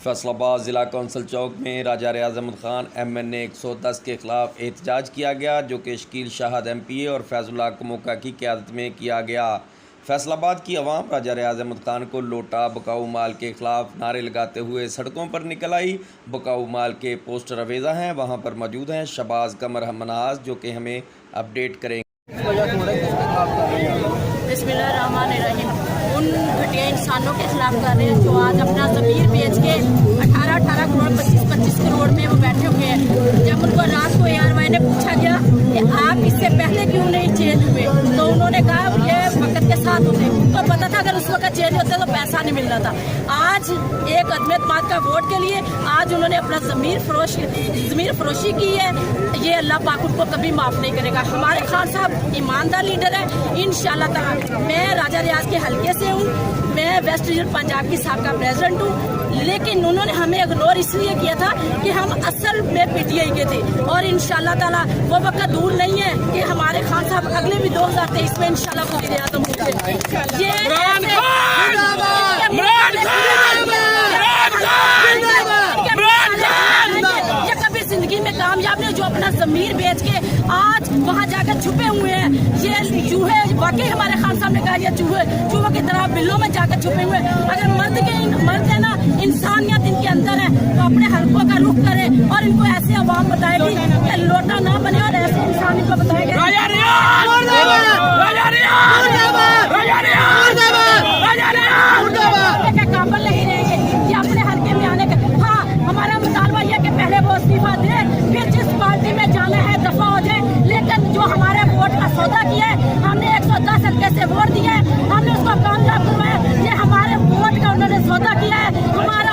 फैसलाबाद ज़िला कौंसल चौक में राजा रियाज अहमद खान MNA 110 के ख़िलाफ़ एहतजाज किया गया, जो कि शकील शाहद MPA और फैज़ुल्लाह कमोका की क़यादत में किया गया। फैसलाबाद की अवाम राजा रियाज अहमद खान को लोटा बकाऊ माल के ख़िलाफ़ नारे लगाते हुए सड़कों पर निकल आई। बकाऊ माल के पोस्टर अवेज़ा हैं, वहाँ पर मौजूद हैं शहबाज कमर मनाज, जो कि हमें अपडेट करेंगे। बिस्मिल्लाहिर्रहमानिर्रहीम। उन घटिया इंसानों के खिलाफ कर रहे हैं जो आज अपना ज़मीर बेच के 18 करोड़ 25 करोड़ में वो बैठे हुए हैं। जब उनको रात को ARY ने पूछा गया कि आप इससे पहले क्यों नहीं चेंज हुए, तो उन्होंने कहा ये वक्त के साथ होते, तो पता था अगर उस वक्त चेंज होते तो पैसा नहीं मिलना था। आज एक अदम का वोट के लिए आज उन्होंने अपना ज़मीर फरोशी की है। ये अल्लाह पाक उनको कभी माफ़ नहीं करेगा। हमारे खान साहब ईमानदार लीडर है। इंशाअल्लाह ताला मैं राजा रियाज के हल्के से हूँ, मैं वेस्ट रीजन पंजाब की साबका प्रेसिडेंट हूँ, लेकिन उन्होंने हमें इग्नोर इसलिए किया था कि हम असल में PTI के थे। और इंशाअल्लाह ताला वो वक्त दूर नहीं है कि हमारे खान साहब अगले भी 2023 में इंशाअल्लाह वज़ीर आज़म होंगे। ये कभी जिंदगी में कामयाब नहीं, जो अपना ज़मीर बेच के आज वहाँ जाकर छुपे हुए हैं। ये चूहे वाकई हमारे खान साहब ने कहा ये चूहों की तरह बिल्लों में जाकर छुपे हुए हैं। अगर मर्द है ना, इंसानियत इनके अंदर है, तो अपने हलकों का रुख करे और इनको ऐसे अवाम बताएगी कि लोटा ना बने और ऐसे इंसान इनको बताएंगे काबिल नहीं रहेंगे ये अपने हल्के में आने का। हाँ, हमारा मुतालबा यह कि पहले वो इस्तीफा दे, फिर जिस पार्टी में जाना है दफा हो जाए। लेकिन जो हमारे वोट का सौदा किया है, हमने 110 हल्के से वोट दिया है, हमने उसको कामयाब करवाया। ये हमारे वोट का उन्होंने सौदा किया है, हमारा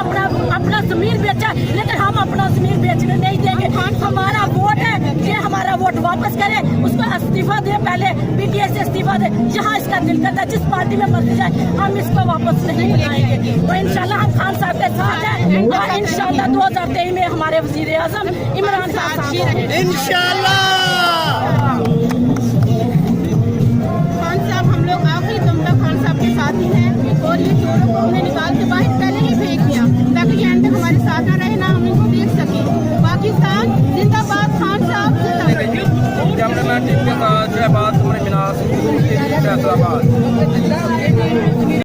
अपना ज़मीर बेचा, लेकिन हम अपना ज़मीर बेचने नहीं देंगे। हमारा वोट है, ये हमारा वोट वापस करे, उसको इस्तीफा दे, पहले PTI से इस्तीफा दे। जहाँ इसका दिल करता है, जिस पार्टी में मर्जी जाए, हम इसको वापस नहीं बनाएंगे। तो इंशाल्लाह हम खान साहब के साथ हैं और इंशाल्लाह 2023 में हमारे वज़ीर आज़म इमरान खान साहब इंशाल्लाह। खान साहब हम लोग आखिरी दम तक खान साहब के साथ ही हैं और ये चोरों को हमने निकाल के बाहर पहले ही फेंक दिया ताकि ये अंदर हमारे साथ न रहे, ना हम इनको देख सके। पाकिस्तान जिंदाबाद, खान साहब जिंदाबाद। कैमरामैन टीम के साथ शहबाज कमर मनाज, फैसलाबाद।